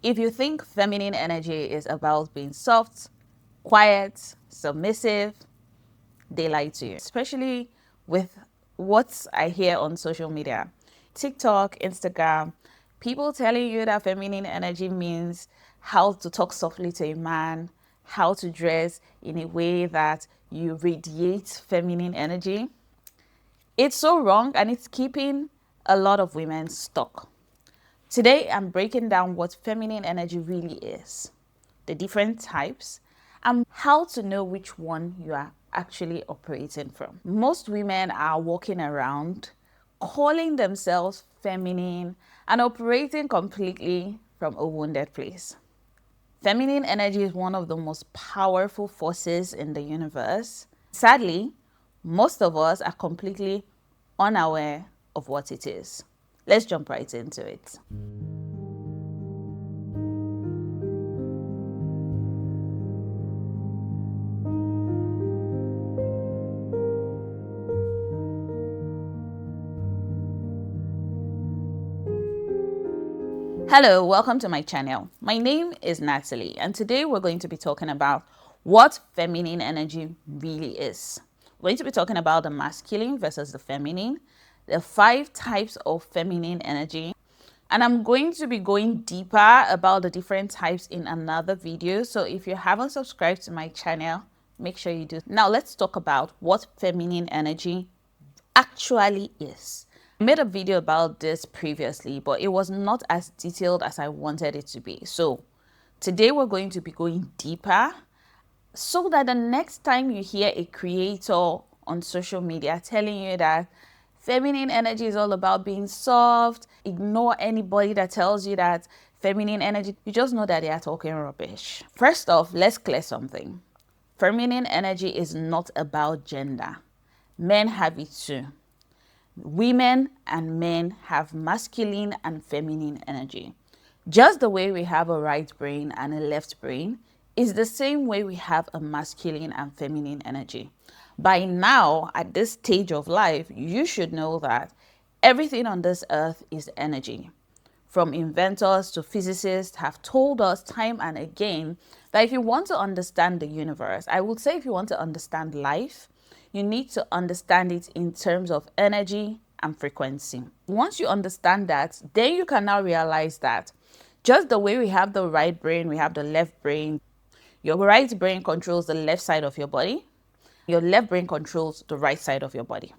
If you think feminine energy is about being soft, quiet, submissive, they lie to you, especially with what I hear on social media, TikTok, Instagram, people telling you that feminine energy means how to talk softly to a man, how to dress in a way that you radiate feminine energy. It's so wrong and it's keeping a lot of women stuck. Today, I'm breaking down what feminine energy really is, the different types, and how to know which one you are actually operating from. Most women are walking around calling themselves feminine and operating completely from a wounded place. Feminine energy is one of the most powerful forces in the universe. Sadly, most of us are completely unaware of what it is. Let's jump right into it. Hello, welcome to my channel. My name is Natalie, and today we're going to be talking about what feminine energy really is. We're going to be talking about the masculine versus the feminine, the 5 types of feminine energy, and I'm going to be going deeper about the different types in another video. So if you haven't subscribed to my channel, make sure you do. Now let's talk about what feminine energy actually is. I made a video about this previously, but it was not as detailed as I wanted it to be. So today we're going to be going deeper so that the next time you hear a creator on social media telling you that feminine energy is all about being soft, ignore anybody that tells you that feminine energy, you just know that they are talking rubbish. First off, let's clear something. Feminine energy is not about gender. Men have it too. Women and men have masculine and feminine energy. Just the way we have a right brain and a left brain is the same way we have a masculine and feminine energy. By now, at this stage of life, you should know that everything on this earth is energy. From inventors to physicists have told us time and again that if you want to understand the universe, I would say if you want to understand life, you need to understand it in terms of energy and frequency. Once you understand that, then you can now realize that just the way we have the right brain, we have the left brain. Your right brain controls the left side of your body. Your left brain controls the right side of your body.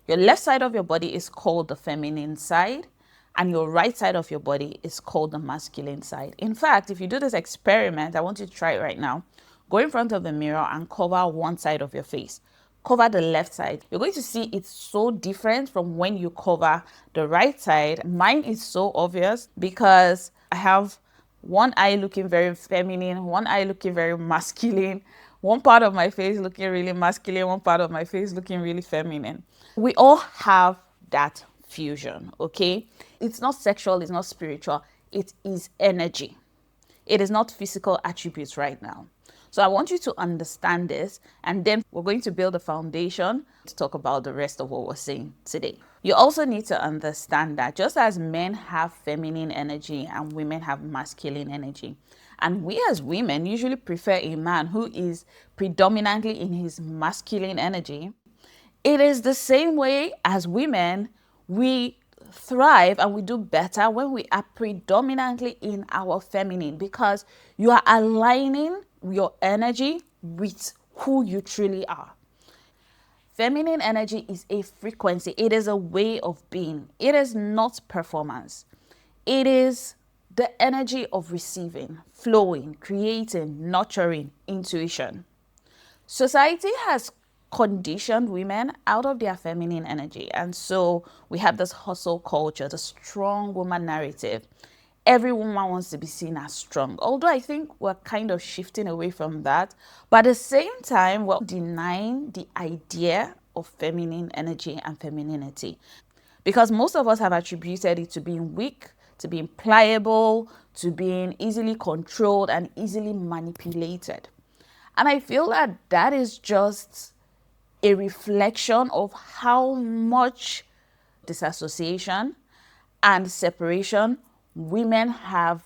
Your left side of your body is called the feminine side, and your right side of your body is called the masculine side. In fact, if you do this experiment, I want you to try it right now. Go in front of the mirror and cover one side of your face. Cover the left side. You're going to see it's so different from when you cover the right side. Mine is so obvious because I have one eye looking very feminine, one eye looking very masculine, one part of my face looking really masculine, one part of my face looking really feminine. We all have that fusion, okay? It's not sexual, it's not spiritual, it is energy. It is not physical attributes right now. So I want you to understand this, and then we're going to build a foundation to talk about the rest of what we're saying today. You also need to understand that just as men have feminine energy and women have masculine energy, and we as women usually prefer a man who is predominantly in his masculine energy, it is the same way as women, we thrive and we do better when we are predominantly in our feminine, because you are aligning your energy with who you truly are. Feminine energy is a frequency. It is a way of being. It is not performance. It is the energy of receiving, flowing, creating, nurturing, intuition. Society has conditioned women out of their feminine energy. And so we have this hustle culture, the strong woman narrative. Every woman wants to be seen as strong. Although I think we're kind of shifting away from that. But at the same time, we're denying the idea of feminine energy and femininity. Because most of us have attributed it to being weak, to being pliable, to being easily controlled and easily manipulated. And I feel that that is just a reflection of how much disassociation and separation women have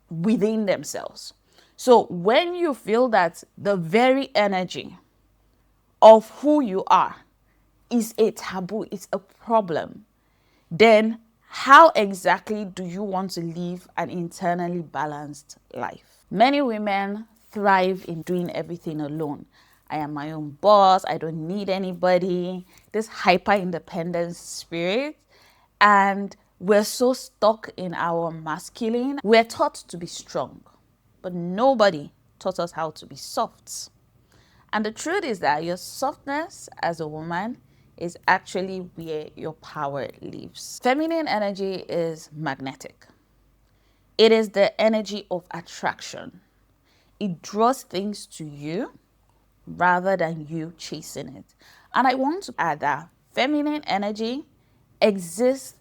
within themselves. So when you feel that the very energy of who you are is a taboo, it's a problem, then how exactly do you want to live an internally balanced life? Many women thrive in doing everything alone. I am my own boss, I don't need anybody, this hyper independence spirit. And we're so stuck in our masculine. We're taught to be strong, but nobody taught us how to be soft. And the truth is that your softness as a woman is actually where your power lives. Feminine energy is magnetic. It is the energy of attraction. It draws things to you rather than you chasing it. And I want to add that feminine energy exists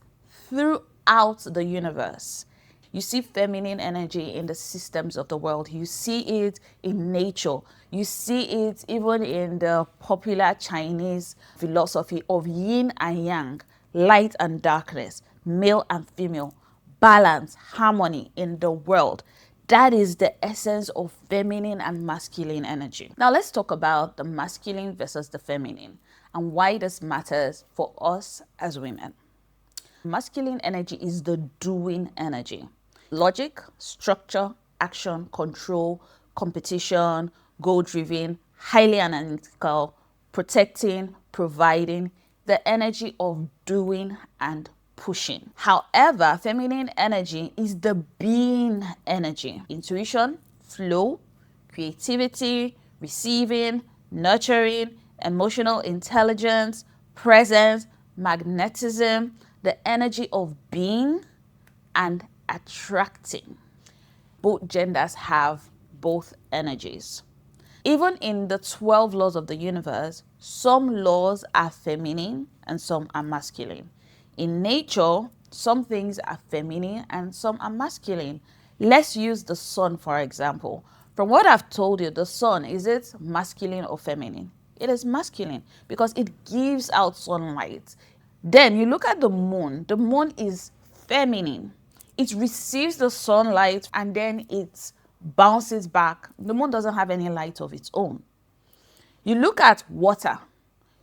throughout the universe. You see feminine energy in the systems of the world. You see it in nature. You see it even in the popular Chinese philosophy of yin and yang, light and darkness, male and female, balance, harmony in the world. That is the essence of feminine and masculine energy. Now let's talk about the masculine versus the feminine and why this matters for us as women. Masculine energy is the doing energy. Logic, structure, action, control, competition, goal-driven, highly analytical, protecting, providing, the energy of doing and pushing. However, feminine energy is the being energy. Intuition, flow, creativity, receiving, nurturing, emotional intelligence, presence, magnetism, the energy of being and attracting. Both genders have both energies. Even in the 12 laws of the universe, some laws are feminine and some are masculine. In nature, some things are feminine and some are masculine. Let's use the sun, for example. From what I've told you, the sun, is it masculine or feminine? It is masculine because it gives out sunlight. Then you look at the moon. The moon is feminine. It receives the sunlight and then it bounces back. The moon doesn't have any light of its own. You look at water.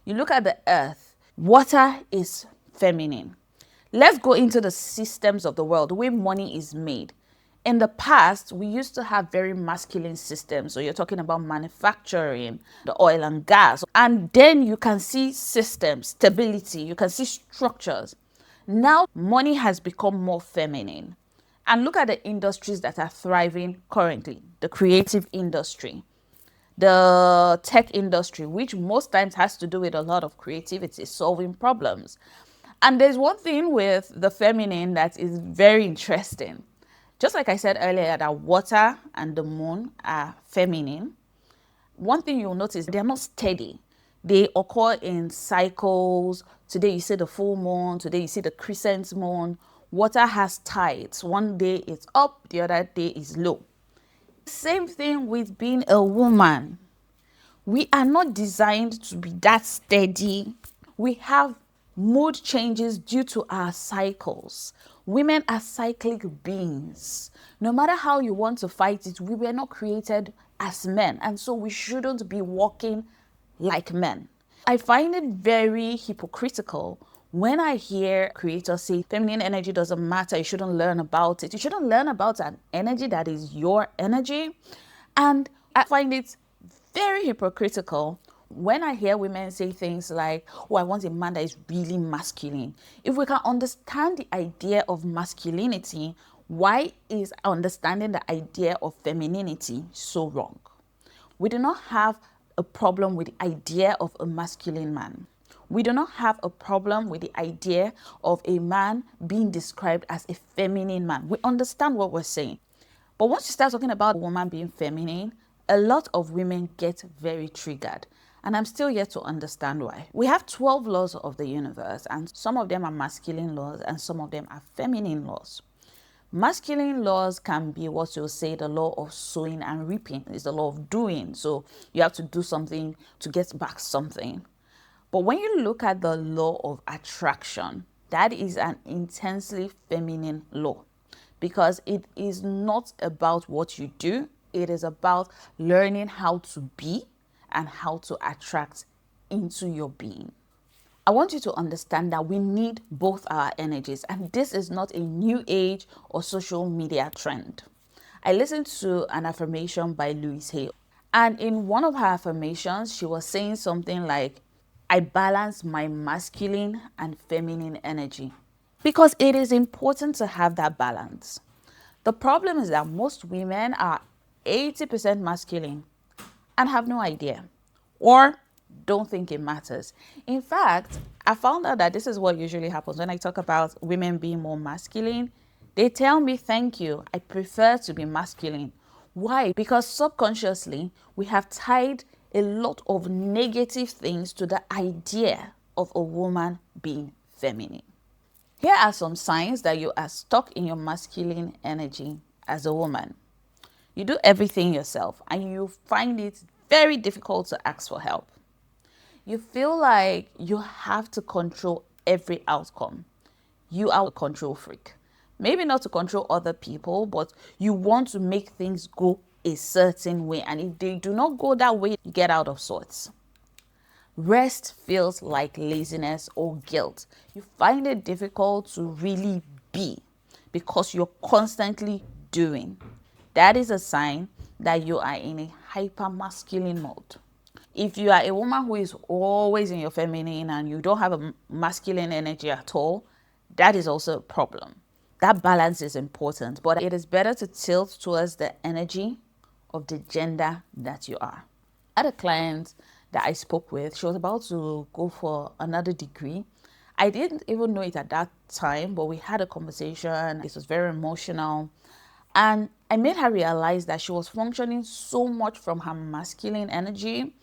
You look at the earth. Water is feminine. Let's go into the systems of the world, the way money is made. In the past, we used to have very masculine systems. So you're talking about manufacturing, the oil and gas. And then you can see systems, stability, you can see structures. Now, money has become more feminine. And look at the industries that are thriving currently. The creative industry, the tech industry, which most times has to do with a lot of creativity, solving problems. And there's one thing with the feminine that is very interesting. Just like I said earlier, that water and the moon are feminine. One thing you'll notice, they're not steady. They occur in cycles. Today you see the full moon, today you see the crescent moon. Water has tides. One day it's up, the other day is low. Same thing with being a woman. We are not designed to be that steady. We have mood changes due to our cycles. Women are cyclic beings. No matter how you want to fight it, we were not created as men, and so we shouldn't be walking like men. I find it very hypocritical when I hear creators say feminine energy doesn't matter, you shouldn't learn about it. You shouldn't learn about an energy that is your energy. And I find it very hypocritical when I hear women say things like, oh, I want a man that is really masculine. If we can understand the idea of masculinity, why is understanding the idea of femininity so wrong? We do not have a problem with the idea of a masculine man. We do not have a problem with the idea of a man being described as a feminine man. We understand what we're saying. But once you start talking about a woman being feminine, a lot of women get very triggered. And I'm still yet to understand why. We have 12 laws of the universe, and some of them are masculine laws and some of them are feminine laws. Masculine laws can be what you'll say the law of sowing and reaping. It's the law of doing. So you have to do something to get back something. But when you look at the law of attraction, that is an intensely feminine law. because it is not about what you do, it is about learning how to be and how to attract into your being. I want you to understand that we need both our energies, and this is not a new age or social media trend. I listened to an affirmation by Louise Hay, and in one of her affirmations, she was saying something like, I balance my masculine and feminine energy, because it is important to have that balance. The problem is that most women are 80% masculine and have no idea, or don't think it matters. In fact, I found out that this is what usually happens when I talk about women being more masculine. They tell me, thank you, I prefer to be masculine. Why? Because subconsciously, we have tied a lot of negative things to the idea of a woman being feminine. Here are some signs that you are stuck in your masculine energy as a woman. You do everything yourself and you find it very difficult to ask for help. You feel like you have to control every outcome. You are a control freak. Maybe not to control other people, but you want to make things go a certain way. And if they do not go that way, you get out of sorts. Rest feels like laziness or guilt. You find it difficult to really be because you're constantly doing. That is a sign that you are in a hyper masculine mode. If you are a woman who is always in your feminine and you don't have a masculine energy at all, that is also a problem. That balance is important, but it is better to tilt towards the energy of the gender that you are. I had a client that I spoke with. She was about to go for another degree. I didn't even know it at that time, but we had a conversation. It was very emotional. And I made her realize that she was functioning so much from her masculine energy.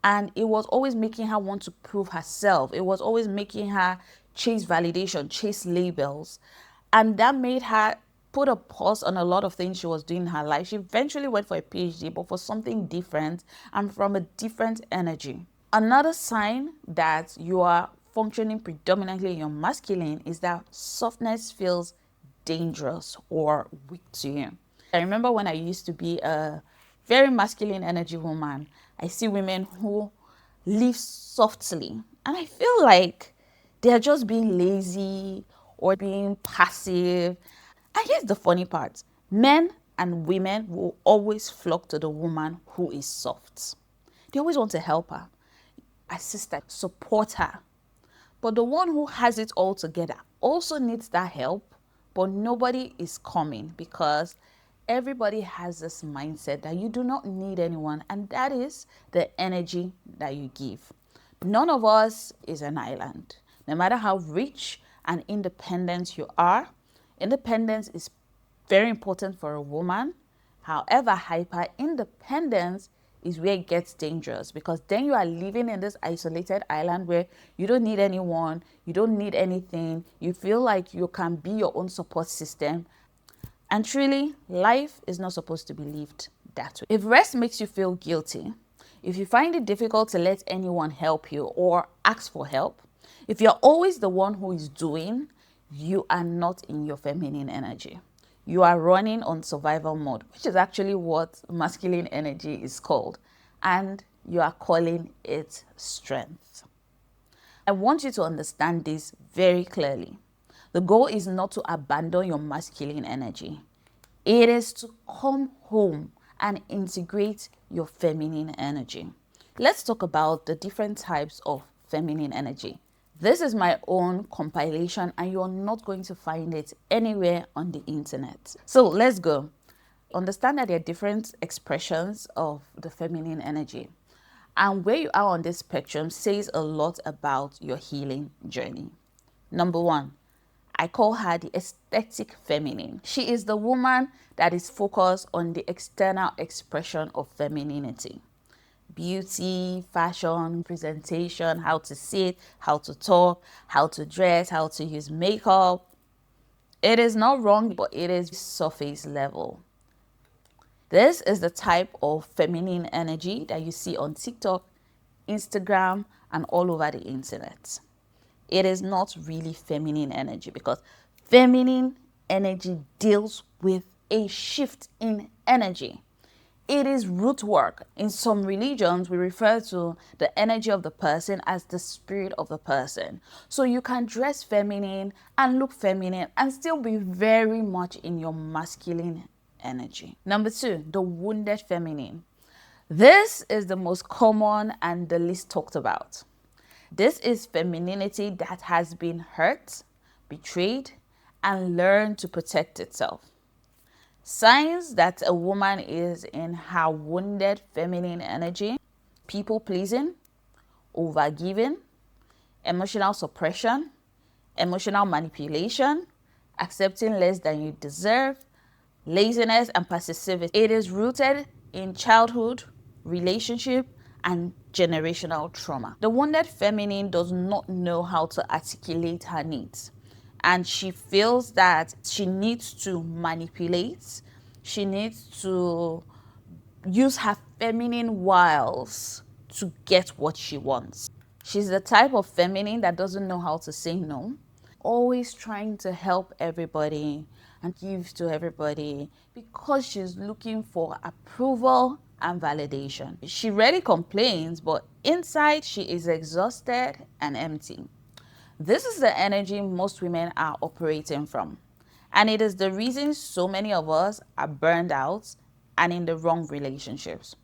And it was always making her want to prove herself. It was always making her chase validation, chase labels. And that made her put a pause on a lot of things she was doing in her life. She eventually went for a PhD, but for something different and from a different energy. Another sign that you are functioning predominantly in your masculine is that softness feels dangerous or weak to you. I remember when I used to be a very masculine energy woman, I see women who live softly, and I feel like they're just being lazy or being passive. And here's the funny part, men and women will always flock to the woman who is soft. They always want to help her, assist her, support her. But the one who has it all together also needs that help, but nobody is coming because everybody has this mindset that you do not need anyone, and that is the energy that you give. None of us is an island. No matter how rich and independent you are, independence is very important for a woman. However, hyper independence is where it gets dangerous, because then you are living in this isolated island where you don't need anyone, you don't need anything, you feel like you can be your own support system. And truly, life is not supposed to be lived that way. If rest makes you feel guilty, if you find it difficult to let anyone help you or ask for help, if you're always the one who is doing, you are not in your feminine energy. You are running on survival mode, which is actually what masculine energy is called. And you are calling it strength. I want you to understand this very clearly. The goal is not to abandon your masculine energy. It is to come home and integrate your feminine energy. Let's talk about the different types of feminine energy. This is my own compilation and you're not going to find it anywhere on the internet. So let's go. Understand that there are different expressions of the feminine energy. And where you are on this spectrum says a lot about your healing journey. Number one, I call her the aesthetic feminine. She is the woman that is focused on the external expression of femininity. Beauty, fashion, presentation, how to sit, how to talk, how to dress, how to use makeup. It is not wrong, but it is surface level. This is the type of feminine energy that you see on TikTok, Instagram, and all over the internet. It is not really feminine energy, because feminine energy deals with a shift in energy. It is root work. In some religions, we refer to the energy of the person as the spirit of the person. So you can dress feminine and look feminine and still be very much in your masculine energy. Number two, the wounded feminine. This is the most common and the least talked about. This is femininity that has been hurt, betrayed, and learned to protect itself. Signs that a woman is in her wounded feminine energy: people pleasing, overgiving, emotional suppression, emotional manipulation, accepting less than you deserve, laziness, and passivity. It is rooted in childhood, relationship, and generational trauma. The wounded feminine does not know how to articulate her needs, and she feels that she needs to manipulate, she needs to use her feminine wiles to get what she wants. She's the type of feminine that doesn't know how to say no, always trying to help everybody and give to everybody because she's looking for approval and validation. She rarely complains, but inside she is exhausted and empty. This is the energy most women are operating from. And it is the reason so many of us are burned out and in the wrong relationships.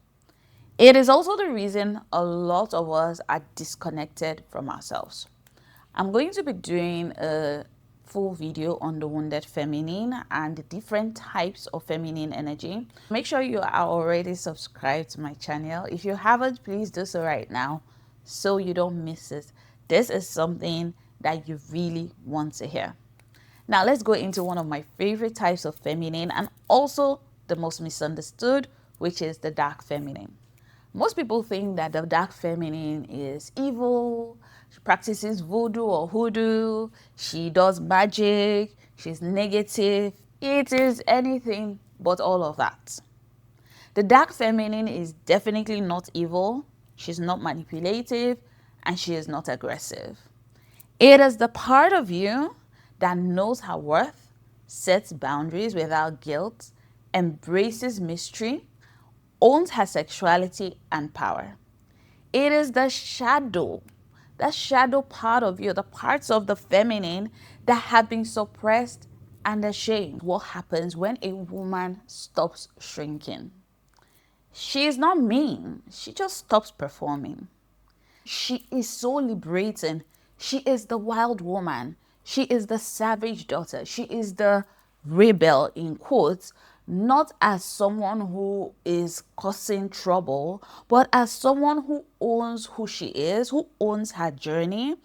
It is also the reason a lot of us are disconnected from ourselves. I'm going to be doing a full video on the wounded feminine and the different types of feminine energy. Make sure you are already subscribed to my channel. If you haven't, please do so right now so you don't miss it. This is something that you really want to hear. Now let's go into one of my favorite types of feminine and also the most misunderstood, which is the dark feminine. Most people think that the dark feminine is evil, she practices voodoo or hoodoo, she does magic, she's negative. It is anything but all of that. The dark feminine is definitely not evil, she's not manipulative, and she is not aggressive. It is the part of you that knows her worth, sets boundaries without guilt, embraces mystery, owns her sexuality and power. It is the shadow, that shadow part of you, the parts of the feminine that have been suppressed and ashamed. What happens when a woman stops shrinking? She is not mean, she just stops performing. She is so liberating. She is the wild woman. She is the savage daughter. She is the rebel, in quotes, not as someone who is causing trouble, but as someone who owns who she is, who owns her journey,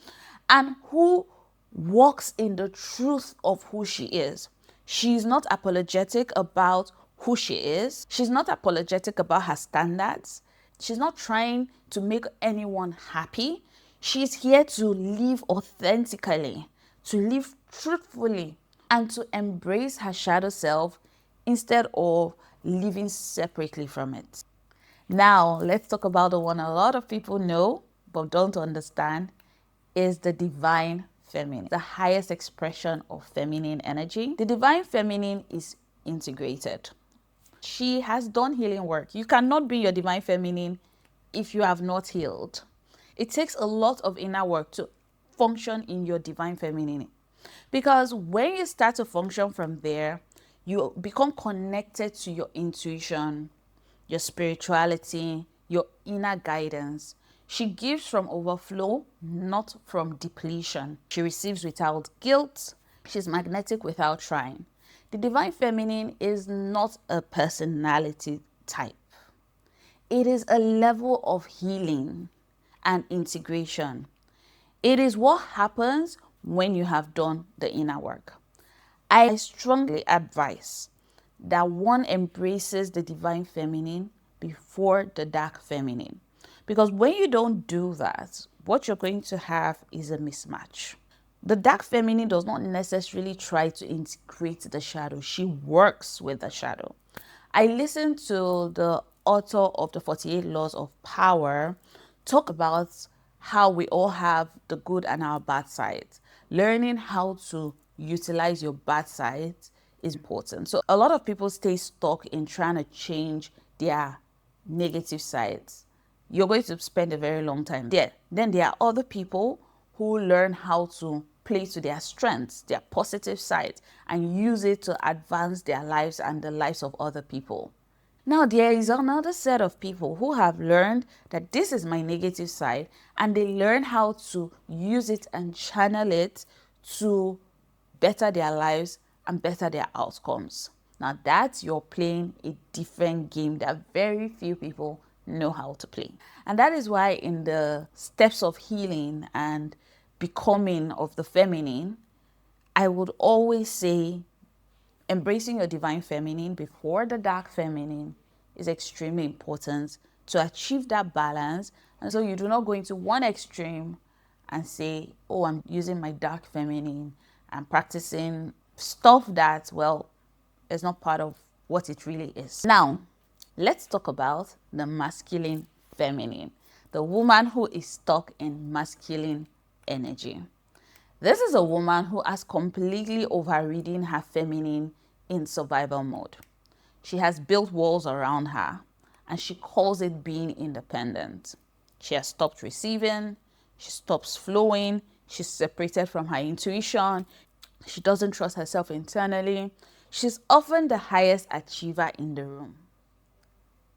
and who walks in the truth of who she is. She's not apologetic about who she is. She's not apologetic about her standards. She's not trying to make anyone happy. She's here to live authentically, to live truthfully, and to embrace her shadow self instead of living separately from it. Now, let's talk about the one a lot of people know but don't understand, is the divine feminine, the highest expression of feminine energy. The divine feminine is integrated. She has done healing work. You cannot be your divine feminine if you have not healed. It takes a lot of inner work to function in your divine feminine. Because when you start to function from there, you become connected to your intuition, your spirituality, your inner guidance. She gives from overflow, not from depletion. She receives without guilt. She's magnetic without trying. The divine feminine is not a personality type. It is a level of healing and integration. It is what happens when you have done the inner work. I strongly advise that one embraces the divine feminine before the dark feminine. Because when you don't do that, what you're going to have is a mismatch. The dark feminine does not necessarily try to integrate the shadow. She works with the shadow. I listened to the author of the 48 Laws of Power talk about how we all have the good and our bad sides. Learning how to utilize your bad sides is important. So a lot of people stay stuck in trying to change their negative sides. You're going to spend a very long time there. Then there are other people who learn how to play to their strengths, their positive sides, and use it to advance their lives and the lives of other people. Now, there is another set of people who have learned that this is my negative side, and they learn how to use it and channel it to better their lives and better their outcomes. Now, that's you're playing a different game that very few people know how to play. And that is why in the steps of healing and becoming of the feminine, I would always say embracing your divine feminine before the dark feminine is extremely important to achieve that balance. And so you do not go into one extreme and say, oh, I'm using my dark feminine and practicing stuff that, well, is not part of what it really is. Now, let's talk about the masculine feminine, the woman who is stuck in masculine energy. This is a woman who has completely overridden her feminine in survival mode. She has built walls around her and she calls it being independent. She has stopped receiving, she stops flowing, she's separated from her intuition, she doesn't trust herself internally. She's often the highest achiever in the room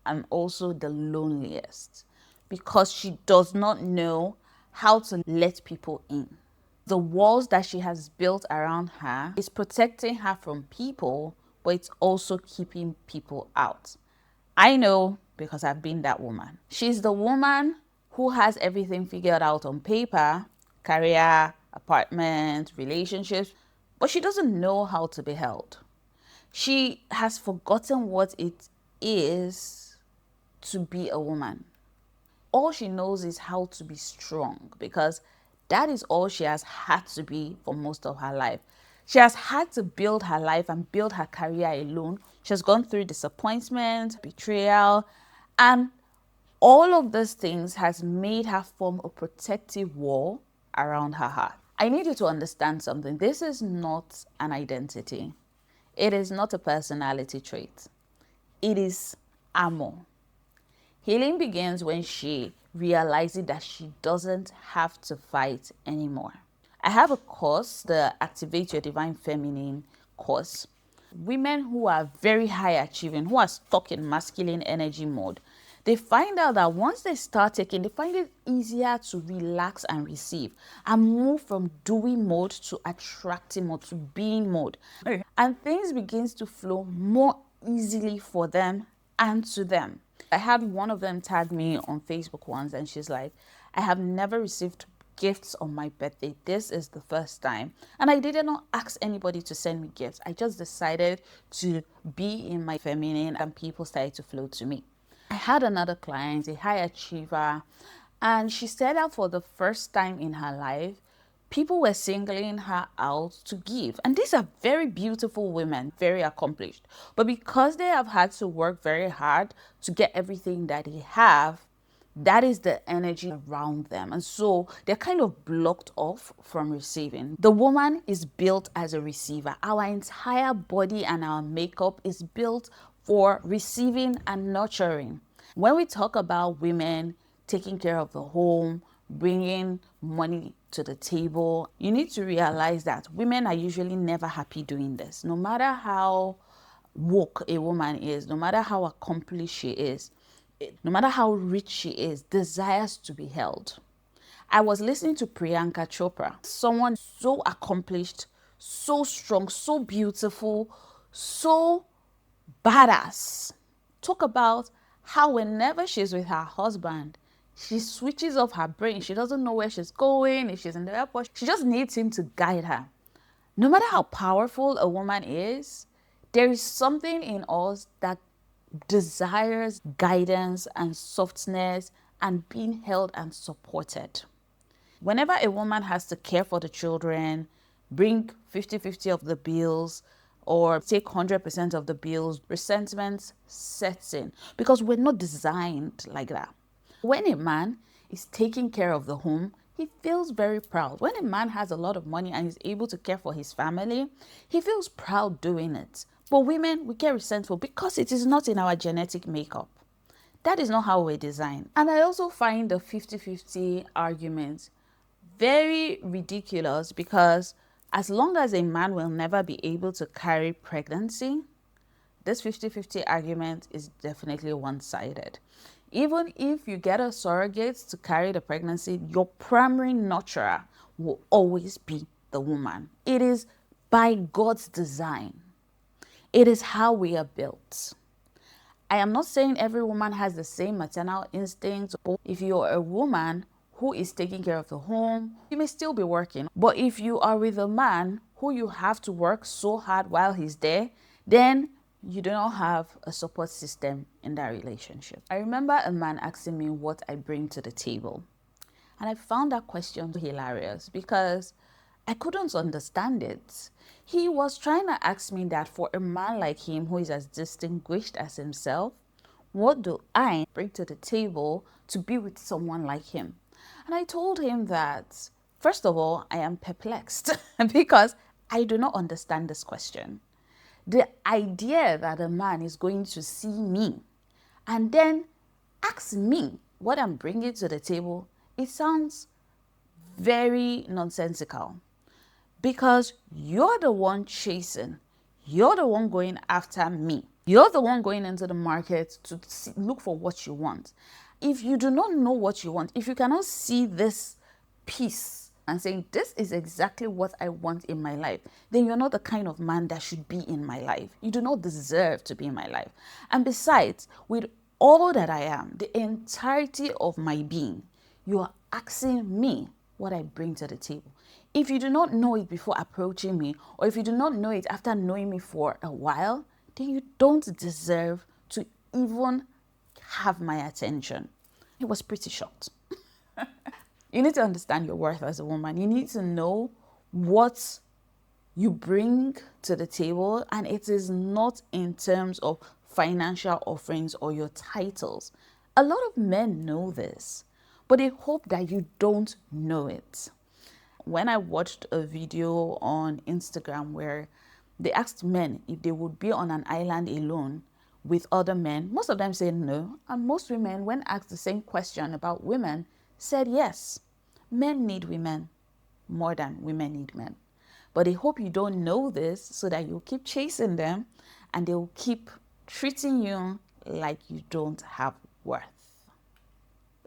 and also the loneliest because she does not know how to let people in. The walls that she has built around her is protecting her from people, but it's also keeping people out. I know because I've been that woman. She's the woman who has everything figured out on paper, career, apartment, relationships, but she doesn't know how to be held. She has forgotten what it is to be a woman. All she knows is how to be strong because that is all she has had to be for most of her life. She has had to build her life and build her career alone. She has gone through disappointment, betrayal, and all of these things has made her form a protective wall around her heart. I need you to understand something. This is not an identity. It is not a personality trait. It is armor. Healing begins when she realizes that she doesn't have to fight anymore. I have a course, the Activate Your Divine Feminine course. Women who are very high achieving, who are stuck in masculine energy mode, they find out that once they start taking, they find it easier to relax and receive and move from doing mode to attracting mode to being mode. And things begins to flow more easily for them and to them. I had one of them tag me on Facebook once and she's like, I have never received gifts on my birthday. This is the first time. And I did not ask anybody to send me gifts. I just decided to be in my feminine and people started to flow to me. I had another client, a high achiever, and she said that for the first time in her life, people were singling her out to give. And these are very beautiful women, very accomplished. But because they have had to work very hard to get everything that they have, that is the energy around them. And so they're kind of blocked off from receiving. The woman is built as a receiver. Our entire body and our makeup is built for receiving and nurturing. When we talk about women taking care of the home, bringing money to the table, you need to realize that women are usually never happy doing this. No matter how woke a woman is, no matter how accomplished she is, no matter how rich she is, desires to be held. I was listening to Priyanka Chopra, someone so accomplished, so strong, so beautiful, so badass. Talk about how whenever she's with her husband, she switches off her brain. She doesn't know where she's going. If she's in the airport, she just needs him to guide her. No matter how powerful a woman is, there is something in us that desires guidance and softness and being held and supported. Whenever a woman has to care for the children, bring 50-50 of the bills, or take 100% of the bills, resentment sets in because we're not designed like that. When a man is taking care of the home, he feels very proud. When a man has a lot of money and is able to care for his family, he feels proud doing it. But women, we get resentful because it is not in our genetic makeup. That is not how we're designed. And I also find the 50-50 argument very ridiculous, because as long as a man will never be able to carry pregnancy, this 50-50 argument is definitely one-sided. Even if you get a surrogate to carry the pregnancy, your primary nurturer will always be the woman. It is by God's design. It is how we are built. I am not saying every woman has the same maternal instinct. If you're a woman who is taking care of the home, you may still be working. But if you are with a man who you have to work so hard while he's there, then you do not have a support system in that relationship. I remember a man asking me what I bring to the table. And I found that question hilarious because I couldn't understand it. He was trying to ask me that for a man like him who is as distinguished as himself, what do I bring to the table to be with someone like him? And I told him that, first of all, I am perplexed because I do not understand this question. The idea that a man is going to see me and then ask me what I'm bringing to the table, it sounds very nonsensical, because you're the one chasing, you're the one going after me, you're the one going into the market to look for what you want. If you do not know what you want, if you cannot see this piece and saying, this is exactly what I want in my life, then you're not the kind of man that should be in my life. You do not deserve to be in my life. And besides, with all that I am, the entirety of my being, you are asking me what I bring to the table. If you do not know it before approaching me, or if you do not know it after knowing me for a while, then you don't deserve to even have my attention. He was pretty shocked. You need to understand your worth as a woman. You need to know what you bring to the table, and it is not in terms of financial offerings or your titles. A lot of men know this, but they hope that you don't know it. When I watched a video on Instagram where they asked men if they would be on an island alone with other men, most of them said no. And most women, when asked the same question about women, said yes. Men need women more than women need men. But they hope you don't know this so that you'll keep chasing them and they'll keep treating you like you don't have worth.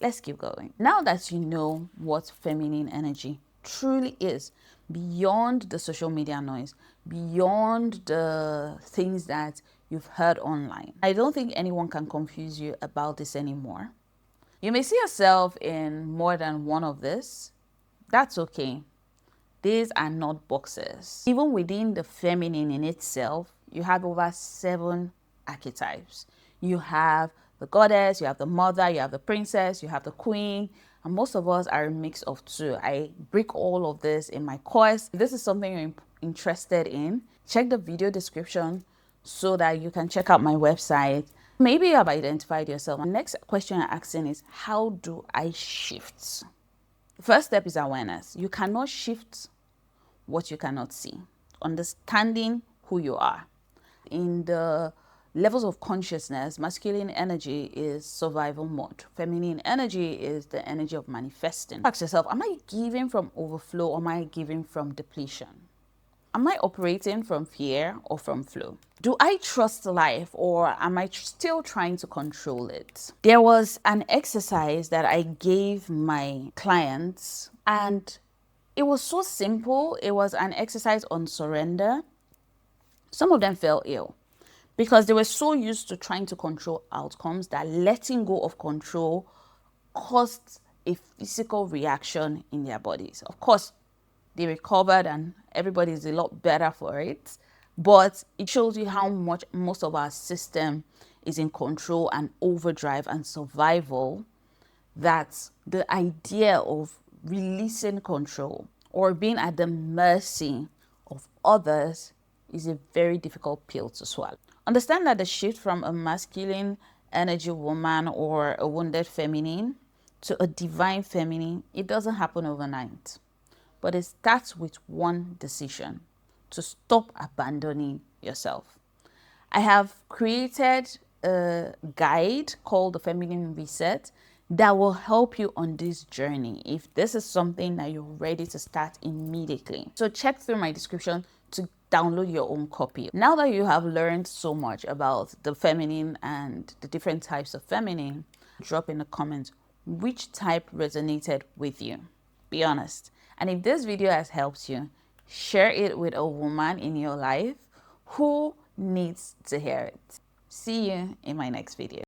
Let's keep going. Now that you know what feminine energy truly is, beyond the social media noise, beyond the things that you've heard online, I don't think anyone can confuse you about this anymore. You may see yourself in more than one of this. That's okay. These are not boxes. Even within the feminine in itself, you have over 7 archetypes. You have the goddess, you have the mother, you have the princess, you have the queen, and most of us are a mix of 2. I break all of this in my course. If this is something you're interested in, check the video description so that you can check out my website. Maybe you have identified yourself. The next question I'm asking is, how do I shift? The first step is awareness. You cannot shift what you cannot see. Understanding who you are. In the levels of consciousness, masculine energy is survival mode. Feminine energy is the energy of manifesting. Ask yourself, am I giving from overflow or am I giving from depletion? Am I operating from fear or from flow? Do I trust life or am I still trying to control it? There was an exercise that I gave my clients and it was so simple. It was an exercise on surrender. Some of them fell ill because they were so used to trying to control outcomes that letting go of control caused a physical reaction in their bodies. Of course, they recovered and everybody is a lot better for it. But it shows you how much most of our system is in control and overdrive and survival, that the idea of releasing control or being at the mercy of others is a very difficult pill to swallow. Understand that the shift from a masculine energy woman or a wounded feminine to a divine feminine, it doesn't happen overnight, but it starts with one decision: to stop abandoning yourself. I have created a guide called the Feminine Reset that will help you on this journey if this is something that you're ready to start immediately. So check through my description to download your own copy. Now that you have learned so much about the feminine and the different types of feminine, drop in the comments which type resonated with you. Be honest. And if this video has helped you, share it with a woman in your life who needs to hear it. See you in my next video.